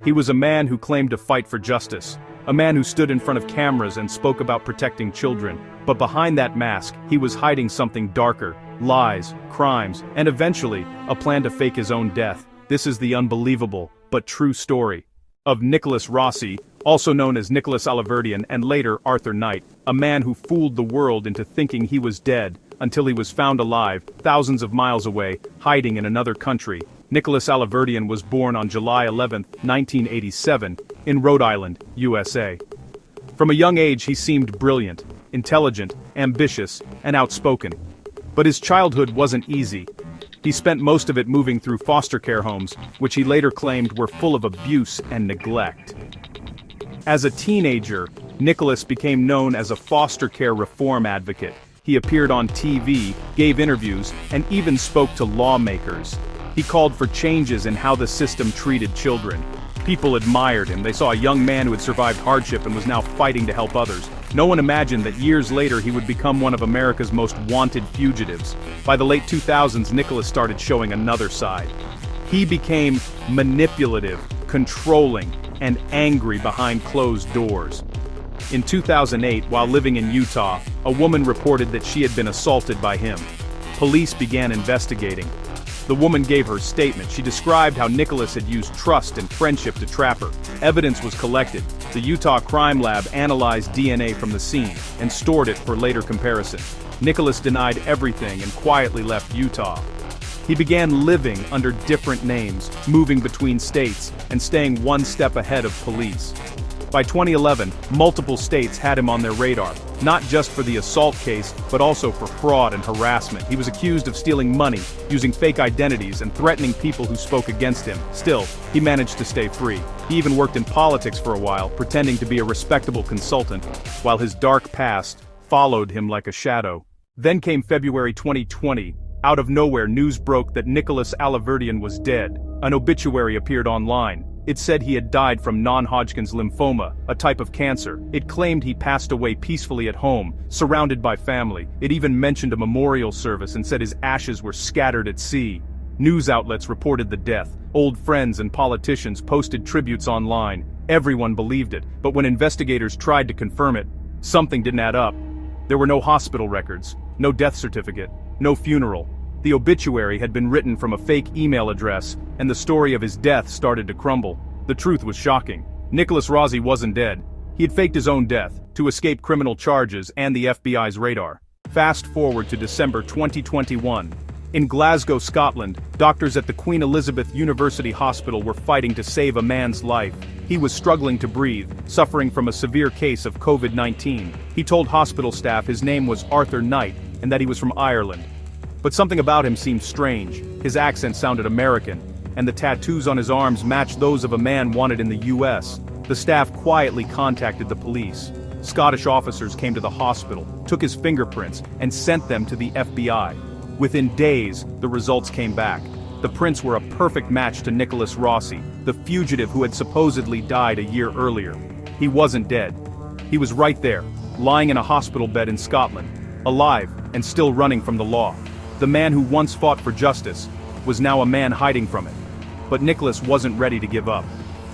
He was a man who claimed to fight for justice, a man who stood in front of cameras and spoke about protecting children. But behind that mask, he was hiding something darker: lies, crimes, and eventually, a plan to fake his own death. This is the unbelievable, but true story of Nicholas Rossi, also known as Nicholas Alaverdian and later Arthur Knight, a man who fooled the world into thinking he was dead, until he was found alive, thousands of miles away, hiding in another country. Nicholas Alaverdian was born on July 11, 1987, in Rhode Island, USA. From a young age he seemed brilliant, intelligent, ambitious, and outspoken. But his childhood wasn't easy. He spent most of it moving through foster care homes, which he later claimed were full of abuse and neglect. As a teenager, Nicholas became known as a foster care reform advocate. He appeared on TV, gave interviews, and even spoke to lawmakers. He called for changes in how the system treated children. People admired him. They saw a young man who had survived hardship and was now fighting to help others. No one imagined that years later he would become one of America's most wanted fugitives. By the late 2000s, Nicholas started showing another side. He became manipulative, controlling, and angry behind closed doors. In 2008, while living in Utah, a woman reported that she had been assaulted by him. Police began investigating. The woman gave her statement. She described how Nicholas had used trust and friendship to trap her. Evidence was collected. The Utah Crime Lab analyzed DNA from the scene and stored it for later comparison. Nicholas denied everything and quietly left Utah. He began living under different names, moving between states, and staying one step ahead of police. By 2011, multiple states had him on their radar, not just for the assault case, but also for fraud and harassment. He was accused of stealing money, using fake identities, and threatening people who spoke against him. Still, he managed to stay free. He even worked in politics for a while, pretending to be a respectable consultant, while his dark past followed him like a shadow. Then came February 2020. Out of nowhere, news broke that Nicholas Alaverdian was dead. An obituary appeared online. It said he had died from non-Hodgkin's lymphoma, a type of cancer. It claimed he passed away peacefully at home, surrounded by family. It even mentioned a memorial service and said his ashes were scattered at sea. News outlets reported the death. Old friends and politicians posted tributes online. Everyone believed it, but when investigators tried to confirm it, something didn't add up. There were no hospital records, no death certificate, no funeral. The obituary had been written from a fake email address, and the story of his death started to crumble. The truth was shocking. Nicholas Rossi wasn't dead. He had faked his own death to escape criminal charges and the FBI's radar. Fast forward to December 2021. In Glasgow, Scotland, doctors at the Queen Elizabeth University Hospital were fighting to save a man's life. He was struggling to breathe, suffering from a severe case of COVID-19. He told hospital staff his name was Arthur Knight and that he was from Ireland. But something about him seemed strange. His accent sounded American, and the tattoos on his arms matched those of a man wanted in the US. The staff quietly contacted the police. Scottish officers came to the hospital, took his fingerprints, and sent them to the FBI. Within days, the results came back. The prints were a perfect match to Nicholas Rossi, the fugitive who had supposedly died a year earlier. He wasn't dead. He was right there, lying in a hospital bed in Scotland, alive and still running from the law. The man who once fought for justice was now a man hiding from it. But Nicholas wasn't ready to give up.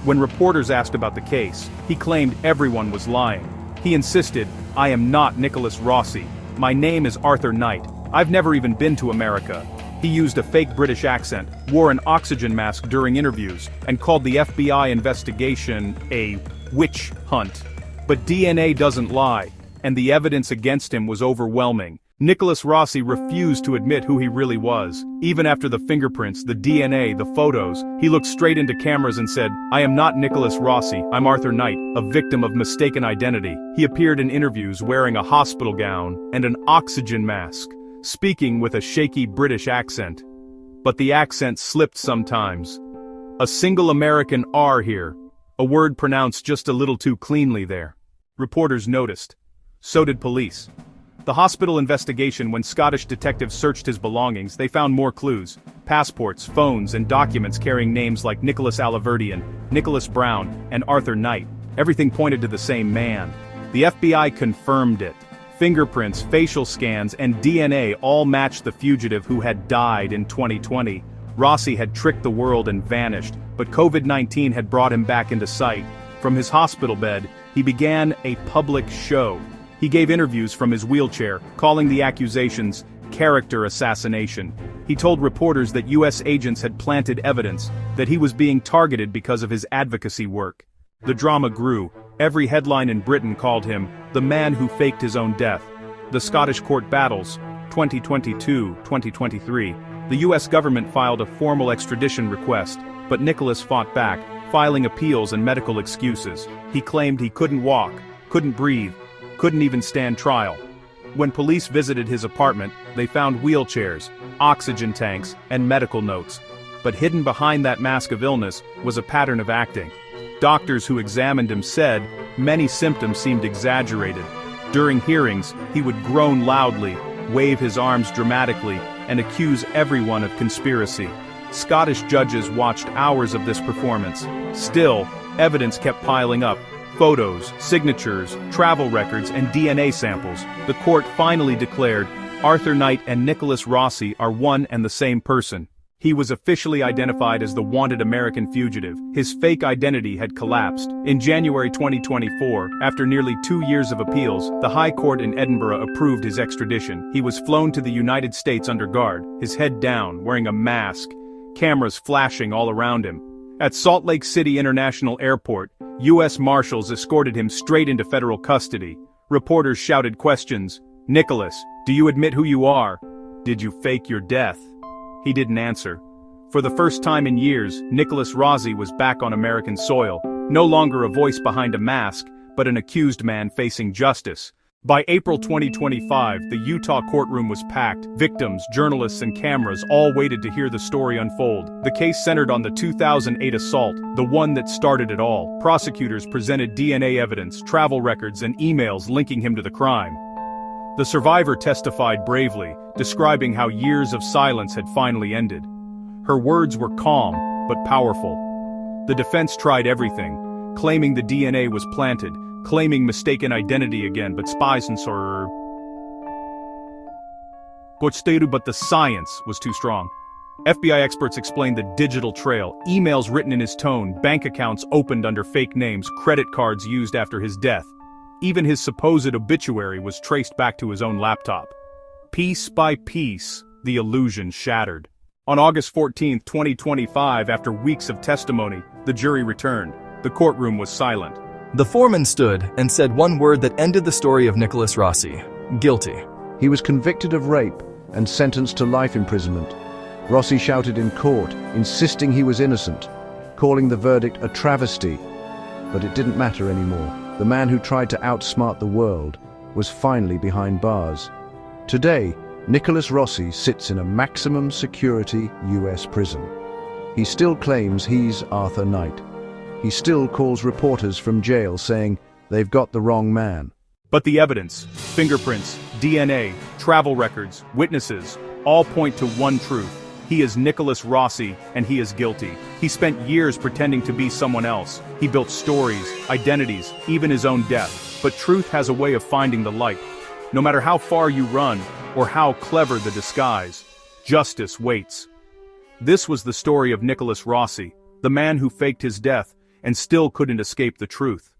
When reporters asked about the case, he claimed everyone was lying. He insisted, "I am not Nicholas Rossi. My name is Arthur Knight. I've never even been to America." He used a fake British accent, wore an oxygen mask during interviews, and called the FBI investigation a witch hunt. But DNA doesn't lie, and the evidence against him was overwhelming. Nicholas Rossi refused to admit who he really was. Even after the fingerprints, the DNA, the photos, he looked straight into cameras and said, "I am not Nicholas Rossi, I'm Arthur Knight, a victim of mistaken identity." He appeared in interviews wearing a hospital gown and an oxygen mask, speaking with a shaky British accent. But the accent slipped sometimes. A single American R here, a word pronounced just a little too cleanly there. Reporters noticed. So did police. The hospital investigation, when Scottish detectives searched his belongings, they found more clues. Passports, phones, and documents carrying names like Nicholas Alaverdian, Nicholas Brown, and Arthur Knight. Everything pointed to the same man. The FBI confirmed it. Fingerprints, facial scans, and DNA all matched the fugitive who had died in 2020. Rossi had tricked the world and vanished, but COVID-19 had brought him back into sight. From his hospital bed, he began a public show. He gave interviews from his wheelchair, calling the accusations character assassination. He told reporters that U.S. agents had planted evidence, that he was being targeted because of his advocacy work. The drama grew. Every headline in Britain called him the man who faked his own death. The Scottish court battles, 2022-2023. The U.S. government filed a formal extradition request, but Nicholas fought back, filing appeals and medical excuses. He claimed he couldn't walk, couldn't breathe, couldn't even stand trial. When police visited his apartment, they found wheelchairs, oxygen tanks, and medical notes. But hidden behind that mask of illness was a pattern of acting. Doctors who examined him said many symptoms seemed exaggerated. During hearings, he would groan loudly, wave his arms dramatically, and accuse everyone of conspiracy. Scottish judges watched hours of this performance. Still, evidence kept piling up. Photos, signatures, travel records, and DNA samples. The court finally declared Arthur Knight and Nicholas Rossi are one and the same person. He was officially identified as the wanted American fugitive. His fake identity had collapsed. In January 2024, after nearly 2 years of appeals, the High Court in Edinburgh approved his extradition. He was flown to the United States under guard, his head down, wearing a mask, cameras flashing all around him. At Salt Lake City International Airport, U.S. Marshals escorted him straight into federal custody. Reporters shouted questions. "Nicholas, do you admit who you are? Did you fake your death?" He didn't answer. For the first time in years, Nicholas Rossi was back on American soil, no longer a voice behind a mask, but an accused man facing justice. By April 2025, the Utah courtroom was packed. Victims, journalists, and cameras all waited to hear the story unfold. The case centered on the 2008 assault, the one that started it all. Prosecutors presented DNA evidence, travel records, and emails linking him to the crime. The survivor testified bravely, describing how years of silence had finally ended. Her words were calm, but powerful. The defense tried everything, claiming the DNA was planted, claiming mistaken identity again, but spies and but the science was too strong. FBI experts explained the digital trail, emails written in his tone, bank accounts opened under fake names, credit cards used after his death. Even his supposed obituary was traced back to his own laptop. Piece by piece, the illusion shattered. On August 14, 2025, after weeks of testimony, the jury returned. The courtroom was silent. The foreman stood and said one word that ended the story of Nicholas Rossi: guilty. He was convicted of rape and sentenced to life imprisonment. Rossi shouted in court, insisting he was innocent, calling the verdict a travesty. But it didn't matter anymore. The man who tried to outsmart the world was finally behind bars. Today, Nicholas Rossi sits in a maximum security US prison. He still claims he's Arthur Knight. He still calls reporters from jail saying they've got the wrong man. But the evidence, fingerprints, DNA, travel records, witnesses, all point to one truth. He is Nicholas Rossi, and he is guilty. He spent years pretending to be someone else. He built stories, identities, even his own death. But truth has a way of finding the light. No matter how far you run, or how clever the disguise, justice waits. This was the story of Nicholas Rossi, the man who faked his death and still couldn't escape the truth.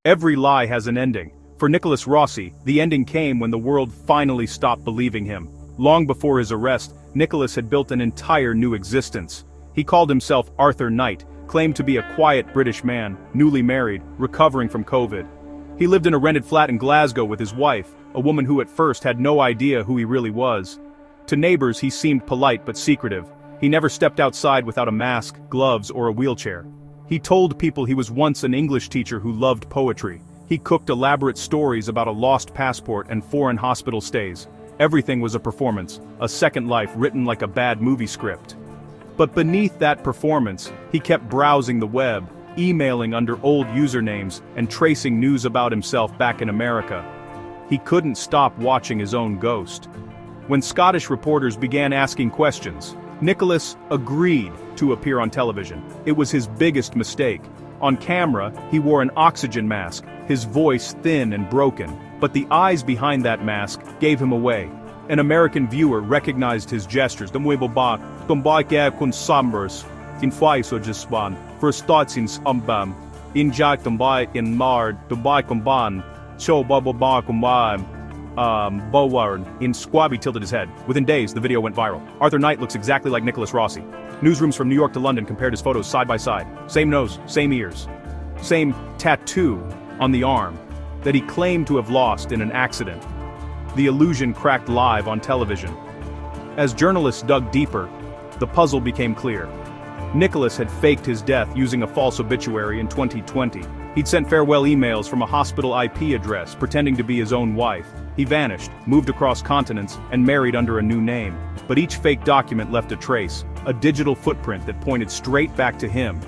Every lie has an ending. For Nicholas Rossi, the ending came when the world finally stopped believing him. Long before his arrest, Nicholas had built an entire new existence. He called himself Arthur Knight, claimed to be a quiet British man, newly married, recovering from COVID. He lived in a rented flat in Glasgow with his wife, a woman who at first had no idea who he really was. To neighbors, he seemed polite but secretive. He never stepped outside without a mask, gloves, or a wheelchair. He told people he was once an English teacher who loved poetry. He cooked elaborate stories about a lost passport and foreign hospital stays. Everything was a performance, a second life written like a bad movie script. But beneath that performance, he kept browsing the web, emailing under old usernames, and tracing news about himself back in America. He couldn't stop watching his own ghost. When Scottish reporters began asking questions, Nicholas agreed to appear on television. It was his biggest mistake. On camera, he wore an oxygen mask, his voice thin and broken, but the eyes behind that mask gave him away. An American viewer recognized his gestures. in Faisogisban, för statsinsombam, in Jaktombai in Mar, Dubai Komban, Cho Baba Komban, Bowarn, in Squabby tilted his head. Within days, the video went viral. Arthur Knight looks exactly like Nicholas Rossi. Newsrooms from New York to London compared his photos side by side. Same nose, same ears. Same tattoo on the arm that he claimed to have lost in an accident. The illusion cracked live on television. As journalists dug deeper, the puzzle became clear. Nicholas had faked his death using a false obituary in 2020. He'd sent farewell emails from a hospital IP address, pretending to be his own wife. He vanished, moved across continents, and married under a new name. But each fake document left a trace, a digital footprint that pointed straight back to him.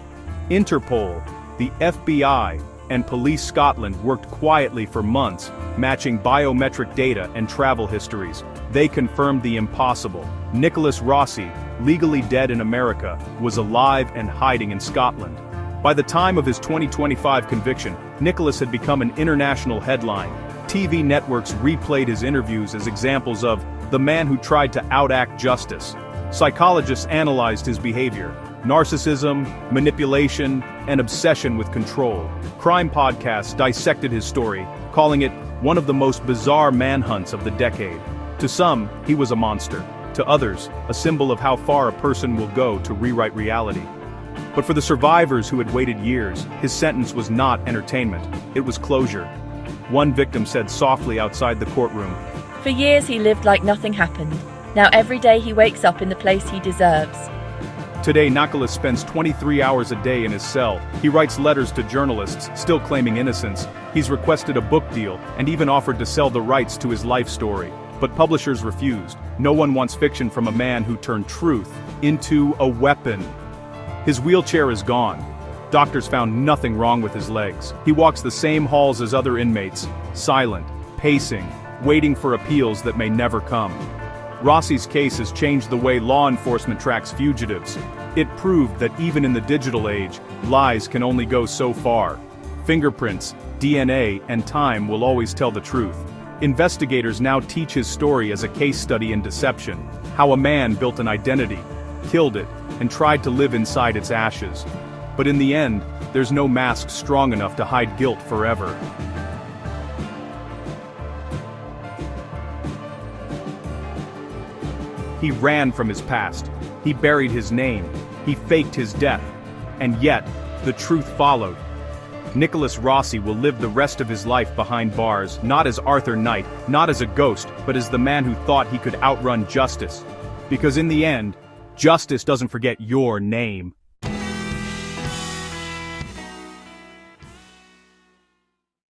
Interpol, the FBI, and Police Scotland worked quietly for months, matching biometric data and travel histories. They confirmed the impossible. Nicholas Rossi, legally dead in America, was alive and hiding in Scotland. By the time of his 2025 conviction, Nicholas had become an international headline. TV networks replayed his interviews as examples of the man who tried to outact justice. Psychologists analyzed his behavior: narcissism, manipulation, and obsession with control. Crime podcasts dissected his story, calling it one of the most bizarre manhunts of the decade. To some, he was a monster. To others, a symbol of how far a person will go to rewrite reality. But for the survivors who had waited years, his sentence was not entertainment, it was closure. One victim said softly outside the courtroom, "For years he lived like nothing happened. Now every day he wakes up in the place he deserves." Today, Nicholas spends 23 hours a day in his cell. He writes letters to journalists, still claiming innocence. He's requested a book deal, and even offered to sell the rights to his life story. But publishers refused. No one wants fiction from a man who turned truth into a weapon. His wheelchair is gone. Doctors found nothing wrong with his legs. He walks the same halls as other inmates, silent, pacing, waiting for appeals that may never come. Rossi's case has changed the way law enforcement tracks fugitives. It proved that even in the digital age, lies can only go so far. Fingerprints, DNA, and time will always tell the truth. Investigators now teach his story as a case study in deception, how a man built an identity, killed it, and tried to live inside its ashes. But in the end, there's no mask strong enough to hide guilt forever. He ran from his past. He buried his name. He faked his death. And yet, the truth followed. Nicholas Rossi will live the rest of his life behind bars, not as Arthur Knight, not as a ghost, but as the man who thought he could outrun justice. Because in the end, justice doesn't forget your name.